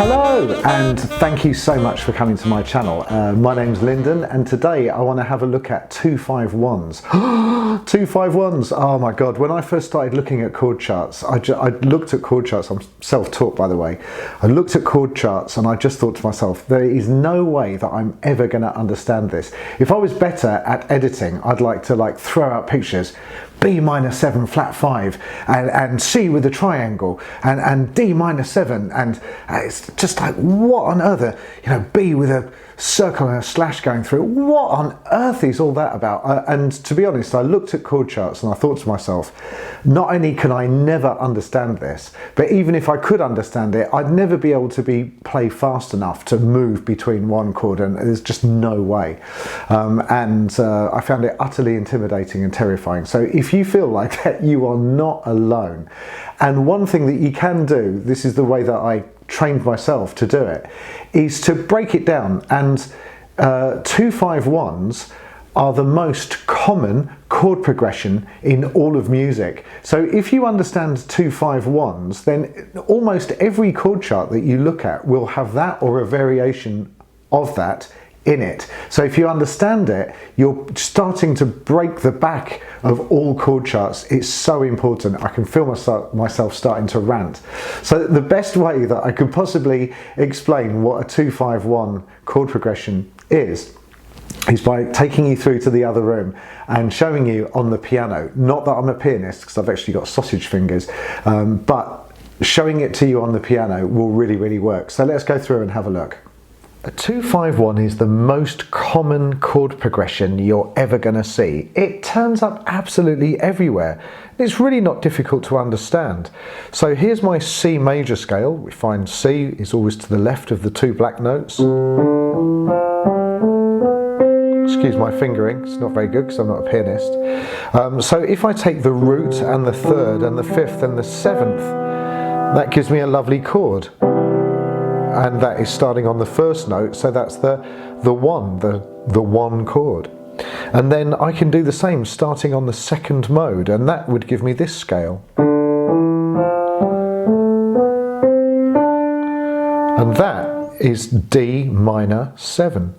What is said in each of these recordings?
Hello and thank you so much for coming to my channel. My name's Lyndon and today I want to have a look at 2-5-1s. 2-5-1s, oh my god, when I first started looking at chord charts, I looked at chord charts, I'm self-taught by the way, I looked at chord charts and I just thought to myself, there is no way that I'm ever going to understand this. If I was better at editing, I'd like to throw out pictures, B minor 7 flat 5 and C with a triangle and D minor 7 and it's just like, what on earth, B with a circle and a slash going through, what on earth is all that about? And to be honest, I looked at chord charts and I thought to myself, not only can I never understand this, but even if I could understand it, I'd never be able to play fast enough to move between one chord, and there's just no way. I found it utterly intimidating and terrifying. So if you feel like that, you are not alone. And one thing that you can do, this is the way that I trained myself to do it, is to break it down. And 2-5-1s are the most common chord progression in all of music. So if you understand 2-5-1s, then almost every chord chart that you look at will have that or a variation of that in it. So if you understand it, you're starting to break the back of all chord charts. It's so important. I can feel myself starting to rant. So the best way that I could possibly explain what a 2-5-1 chord progression is by taking you through to the other room and showing you on the piano. Not that I'm a pianist, because I've actually got sausage fingers, but showing it to you on the piano will really work. So let's go through and have a look. A 2-5-1 is the most common chord progression you're ever going to see. It turns up absolutely everywhere. It's really not difficult to understand. So here's my C major scale. We find C is always to the left of the two black notes. Excuse my fingering, it's not very good because I'm not a pianist. So if I take the root and the third and the fifth and the seventh, that gives me a lovely chord. And that is starting on the first note, so that's the one chord. And then I can do the same starting on the second mode, and that would give me this scale. And that is D minor 7.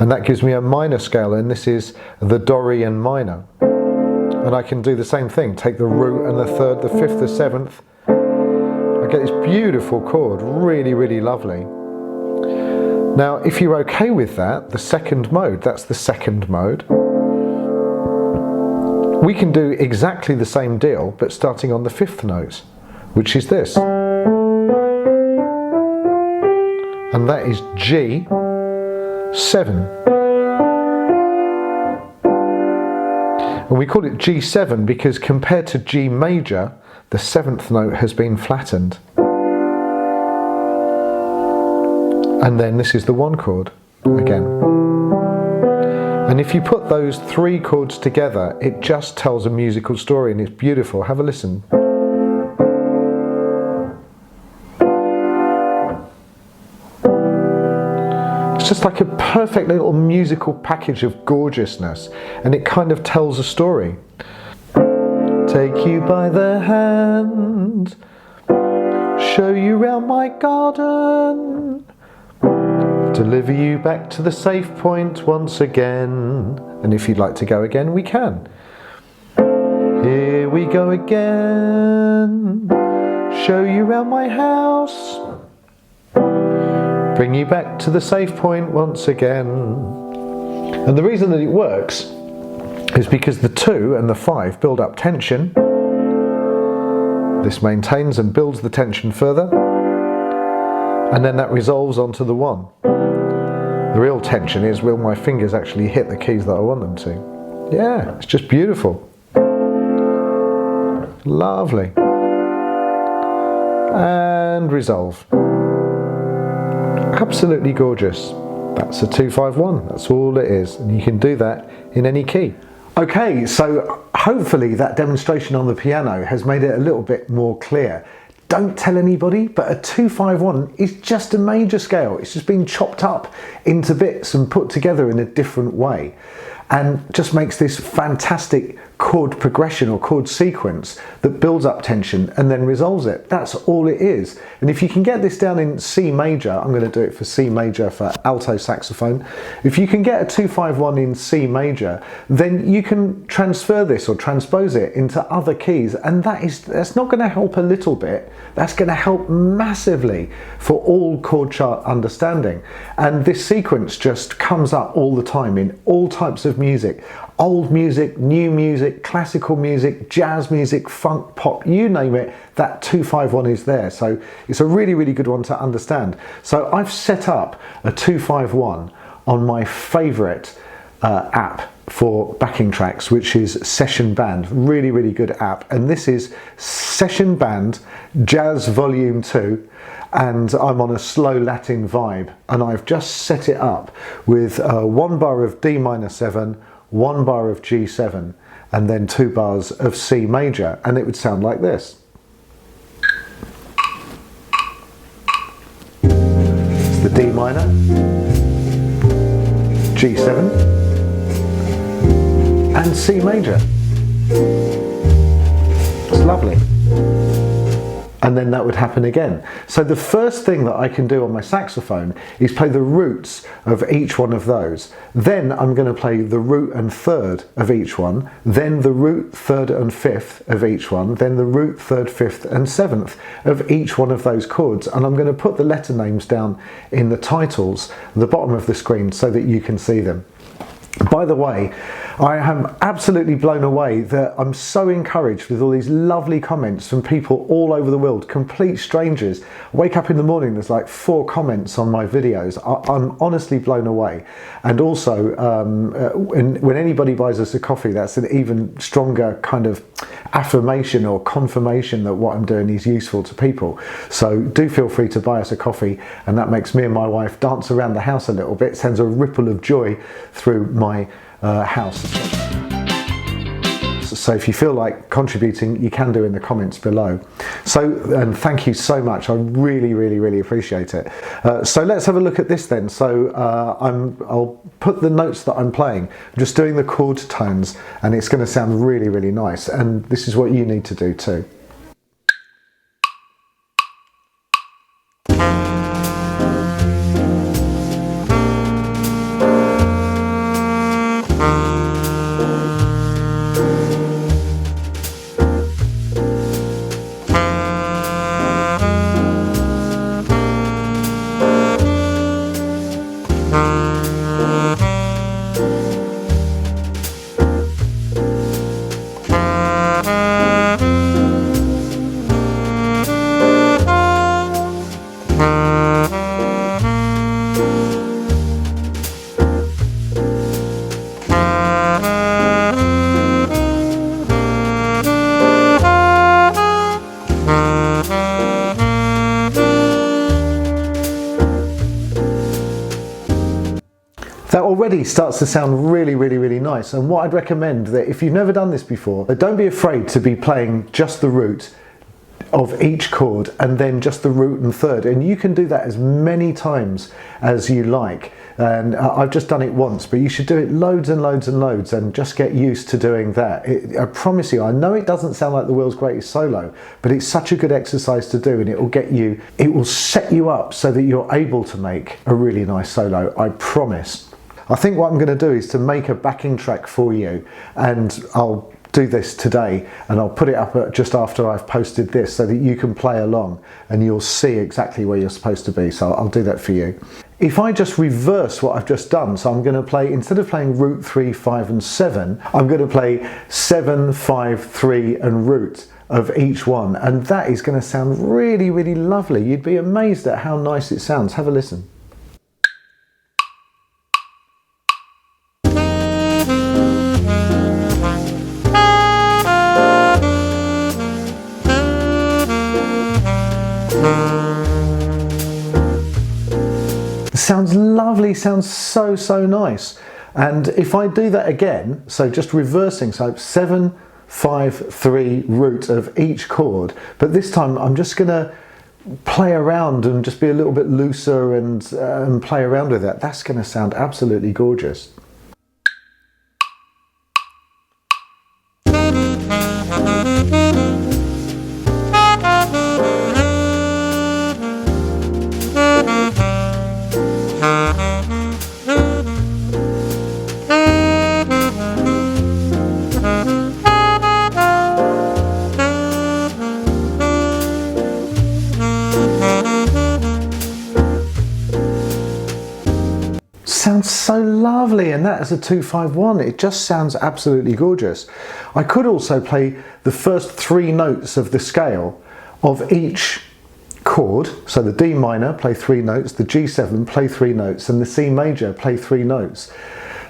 And that gives me a minor scale, and this is the Dorian minor. And I can do the same thing, take the root and the third, the fifth, the seventh. I get this beautiful chord, really lovely. Now, if you're okay with that, the second mode, that's the second mode. We can do exactly the same deal, but starting on the fifth note, which is this. And that is G7. And we call it G7 because compared to G major, the seventh note has been flattened. And then this is the one chord again. And if you put those three chords together, it just tells a musical story and it's beautiful. Have a listen. It's just like a perfect little musical package of gorgeousness, and it kind of tells a story. Take you by the hand, show you round my garden, deliver you back to the safe point once again. And if you'd like to go again, we can. Here we go again, show you round my house, bring you back to the safe point once again. And the reason that it works is because the 2 and the 5 build up tension. This maintains and builds the tension further, and then that resolves onto the 1. The real tension is, will my fingers actually hit the keys that I want them to? Yeah, it's just beautiful. Lovely. And resolve. Absolutely gorgeous. That's a 2-5-1, that's all it is, and you can do that in any key. Okay, so hopefully that demonstration on the piano has made it a little bit more clear. Don't tell anybody, but a 2-5-1 is just a major scale. It's just been chopped up into bits and put together in a different way, and just makes this fantastic chord progression or chord sequence that builds up tension and then resolves it. That's all it is. And if you can get this down in C major, I'm going to do it for C major for alto saxophone. If you can get a 2-5-1 in C major, then you can transfer this or transpose it into other keys, and that's not going to help a little bit. That's going to help massively for all chord chart understanding. And this sequence just comes up all the time in all types of music. Old music, new music, classical music, jazz music, funk, pop, you name it, that 2-5-1 is there. So it's a really, really good one to understand. So I've set up a 2-5-1 on my favorite app for backing tracks, which is Session Band. Really, really good app. And this is Session Band Jazz Volume 2. And I'm on a slow Latin vibe. And I've just set it up with 1 bar of D minor 7, 1 bar of G7, and then 2 bars of C major. And it would sound like this. It's the D minor, G7, and C major. It's lovely. And then that would happen again. So the first thing that I can do on my saxophone is play the roots of each one of those. Then I'm going to play the root and third of each one, then the root, third and fifth of each one, then the root, third, fifth and seventh of each one of those chords. And I'm going to put the letter names down in the titles at the bottom of the screen so that you can see them. By the way, I am absolutely blown away that I'm so encouraged with all these lovely comments from people all over the world, complete strangers. I wake up in the morning, there's like 4 comments on my videos. I'm honestly blown away. And also, when anybody buys us a coffee, that's an even stronger kind of affirmation or confirmation that what I'm doing is useful to people. So do feel free to buy us a coffee, and that makes me and my wife dance around the house a little bit, sends a ripple of joy through my house. So if you feel like contributing, you can do in the comments below. So, and thank you so much. I really, really, really appreciate it. So let's have a look at this then. So I'll put the notes that I'm playing. I'm just doing the chord tones, and it's going to sound really, really nice. And this is what you need to do too. That already starts to sound really, really, really nice. And what I'd recommend, that if you've never done this before, don't be afraid to be playing just the root of each chord and then just the root and third. And you can do that as many times as you like. And I've just done it once, but you should do it loads and loads and loads and just get used to doing that. I promise you, I know it doesn't sound like the world's greatest solo, but it's such a good exercise to do, and it will set you up so that you're able to make a really nice solo, I promise. I think what I'm going to do is to make a backing track for you, and I'll do this today and I'll put it up just after I've posted this so that you can play along and you'll see exactly where you're supposed to be. So I'll do that for you. If I just reverse what I've just done, so I'm going to play, instead of playing root 3, 5 and 7, I'm going to play 7, 5, 3 and root of each one, and that is going to sound really, really lovely. You'd be amazed at how nice it sounds. Have a listen. Sounds lovely, sounds so, so nice. And if I do that again, so just reversing, so 7, 5, 3 root of each chord, but this time I'm just going to play around and just be a little bit looser and play around with that. That's going to sound absolutely gorgeous. so lovely, and that is a 2-5-1. It just sounds absolutely gorgeous. I could also play the first 3 notes of the scale of each chord. So the D minor, play 3 notes, the G7, play 3 notes, and the C major, play 3 notes.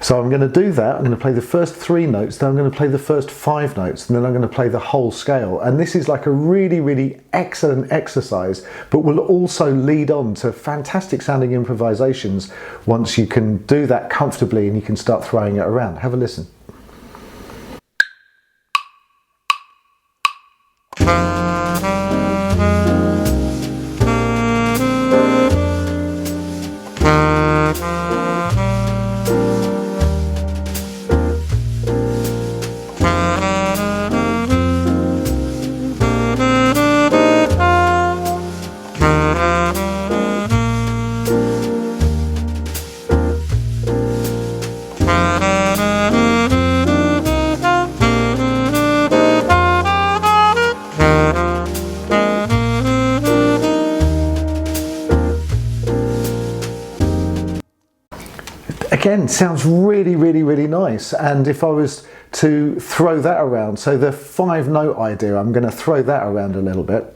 So I'm going to do that. I'm going to play the first 3 notes, then I'm going to play the first 5 notes, and then I'm going to play the whole scale. And this is like a really, really excellent exercise, but will also lead on to fantastic sounding improvisations once you can do that comfortably and you can start throwing it around. Have a listen. Again, sounds really, really, really nice. And if I was to throw that around, so the 5-note idea, I'm going to throw that around a little bit.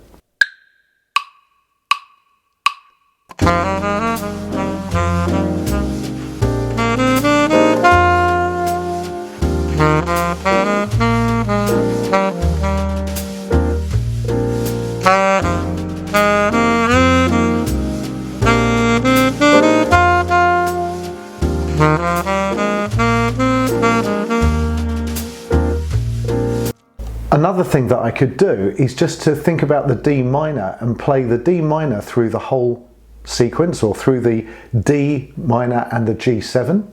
Another thing that I could do is just to think about the D minor and play the D minor through the whole sequence, or through the D minor and the G7,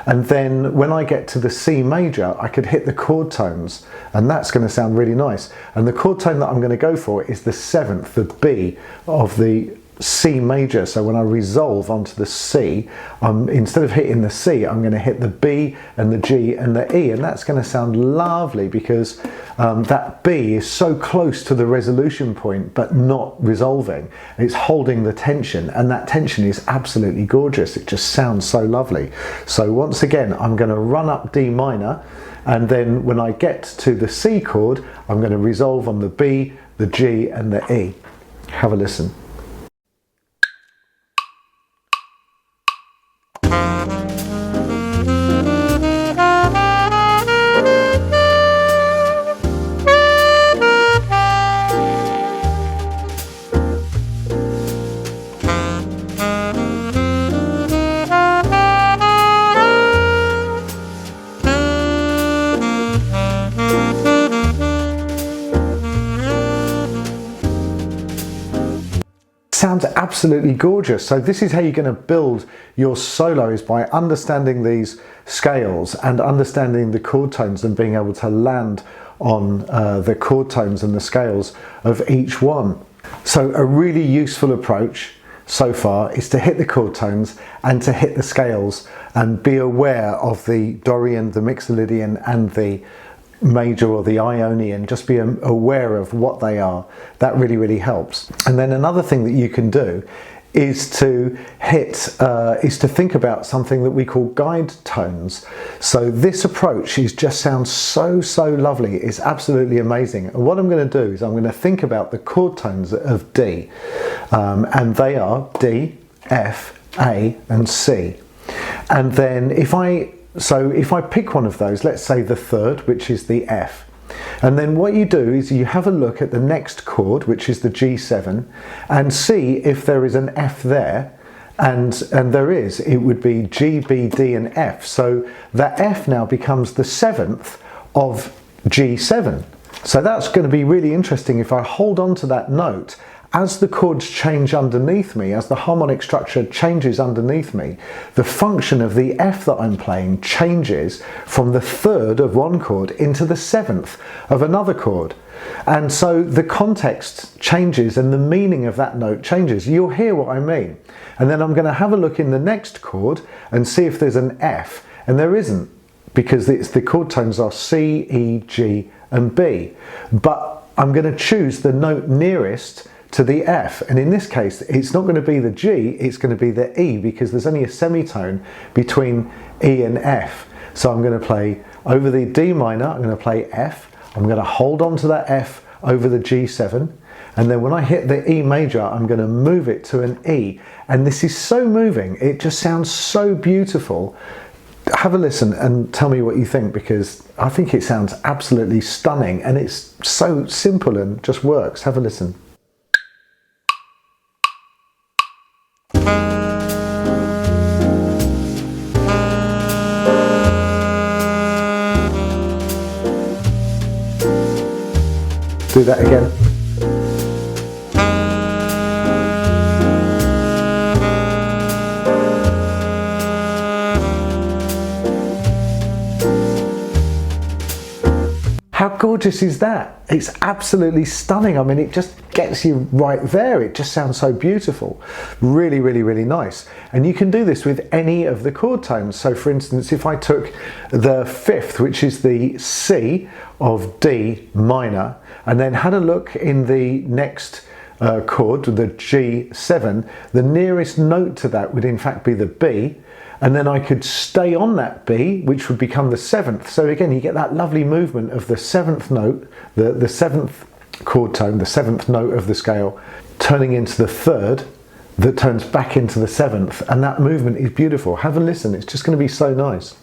and then when I get to the C major I could hit the chord tones, and that's going to sound really nice. And the chord tone that I'm going to go for is the 7th, the B of the C major. So when I resolve onto the C, instead of hitting the C, I'm going to hit the B and the G and the E, and that's going to sound lovely because that B is so close to the resolution point but not resolving. It's holding the tension, and that tension is absolutely gorgeous. It just sounds so lovely. So once again, I'm going to run up D minor, and then when I get to the C chord, I'm going to resolve on the B, the G and the E. Have a listen. Sounds absolutely gorgeous. So this is how you're going to build your solos, by understanding these scales and understanding the chord tones and being able to land on the chord tones and the scales of each one. So a really useful approach so far is to hit the chord tones and to hit the scales and be aware of the Dorian, the Mixolydian and the major or the Ionian. Just be aware of what they are. That really, really helps. And then another thing that you can do is to think about something that we call guide tones. So this approach just sounds so lovely. It's absolutely amazing. And what I'm going to do is I'm going to think about the chord tones of D, and they are D, F, A and C. And then if I pick one of those, let's say the 3rd, which is the F, and then what you do is you have a look at the next chord, which is the G7, and see if there is an F there, and there is. It would be G, B, D and F. So that F now becomes the 7th of G7. So that's going to be really interesting if I hold on to that note. As the chords change underneath me, as the harmonic structure changes underneath me, the function of the F that I'm playing changes from the 3rd of one chord into the 7th of another chord. And so the context changes and the meaning of that note changes. You'll hear what I mean. And then I'm going to have a look in the next chord and see if there's an F, and there isn't, because the chord tones are C, E, G and B. But I'm going to choose the note nearest to the F, and in this case it's not going to be the G, it's going to be the E, because there's only a semitone between E and F. So I'm going to play over the D minor, I'm going to play F, I'm going to hold on to that F over the G7, and then when I hit the E major I'm going to move it to an E, and this is so moving, it just sounds so beautiful. Have a listen and tell me what you think, because I think it sounds absolutely stunning and it's so simple and just works. Have a listen. Do that again. How gorgeous is that? It's absolutely stunning. I mean, it just gets you right there. It just sounds so beautiful. Really, really, really nice. And you can do this with any of the chord tones. So for instance, if I took the fifth, which is the C of D minor, and then had a look in the next chord, the G7, the nearest note to that would in fact be the B. And then I could stay on that B, which would become the seventh. So again, you get that lovely movement of the seventh note, the seventh chord tone, the seventh note of the scale, turning into the third, that turns back into the seventh. And that movement is beautiful. Have a listen, it's just going to be so nice.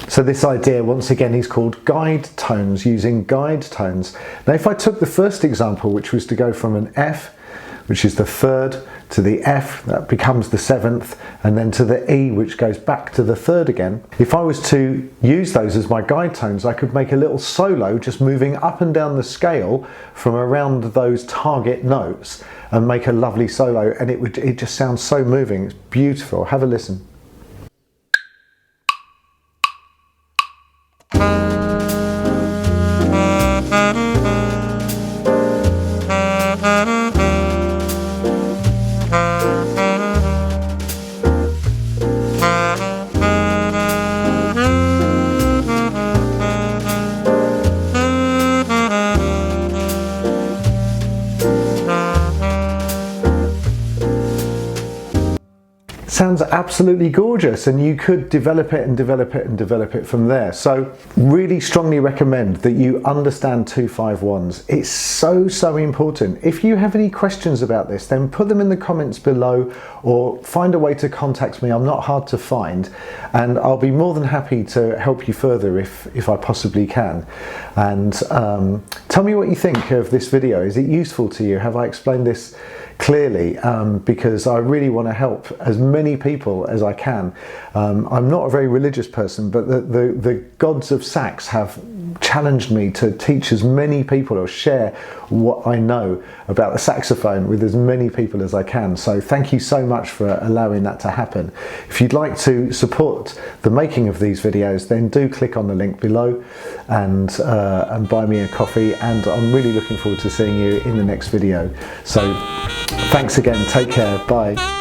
So this idea, once again, is called guide tones, using guide tones. Now if I took the first example, which was to go from an F, which is the third, to the F, that becomes the seventh, and then to the E, which goes back to the third again. If I was to use those as my guide tones, I could make a little solo just moving up and down the scale from around those target notes and make a lovely solo, and it just sounds so moving. It's beautiful. Have a listen. Sounds absolutely gorgeous, and you could develop it and develop it and develop it from there. So really strongly recommend that you understand 2-5-1s. It's so important. If you have any questions about this, then put them in the comments below or find a way to contact me. I'm not hard to find, and I'll be more than happy to help you further if I possibly can. And tell me what you think of this video. Is it useful to you? Have I explained this clearly? Because I really want to help as many people as I can. I'm not a very religious person, but the gods of sax have challenged me to teach as many people or share what I know about the saxophone with as many people as I can. So thank you so much for allowing that to happen. If you'd like to support the making of these videos, then do click on the link below and buy me a coffee, and I'm really looking forward to seeing you in the next video. So thanks again, take care, bye.